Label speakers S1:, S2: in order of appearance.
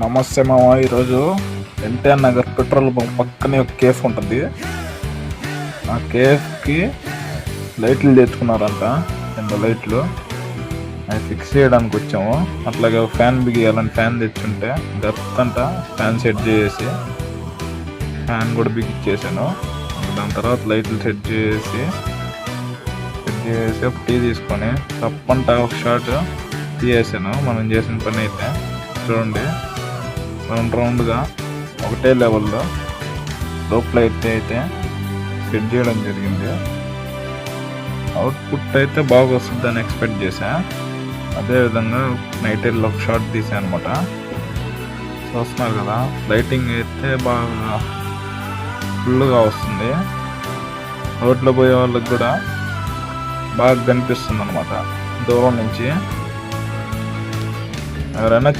S1: నమస్తే మామ. ఈరోజు ఎన్టీఆర్ నగర్ పెట్రోల్ బంక్ పక్కనే ఒక కేఫ్ ఉంటుంది. ఆ కేఫ్కి లైట్లు తెచ్చుకున్నారంట, 2 లైట్లు అవి ఫిక్స్ చేయడానికి వచ్చాము. అట్లాగే ఫ్యాన్ బిగియాలని ఫ్యాన్ తెచ్చుంటే గత్తంట ఫ్యాన్ సెట్ చేసి ఫ్యాన్ కూడా బిగిచ్చేసాను. దాని తర్వాత లైట్లు సెట్ చేసి ఒక టీ తీసుకొని తప్పంట ఒక షాట్ తీసేసాను. మనం చేసిన పని అయితే చూడండి, రౌండ్గా ఒకటే లెవెల్లో లోపల అయితే సెట్ చేయడం జరిగింది. అవుట్పుట్ అయితే బాగా వస్తుందని ఎక్స్పెక్ట్ చేశా. అదేవిధంగా నైట్ వెళ్ళి ఒక షాట్ తీసా అనమాట. చూస్తున్నారు కదా, లైటింగ్ అయితే బాగా ఫుల్గా వస్తుంది. రోడ్లో పోయే వాళ్ళకి కూడా బాగా కనిపిస్తుంది అనమాట దూరం నుంచి. ఎవరైనా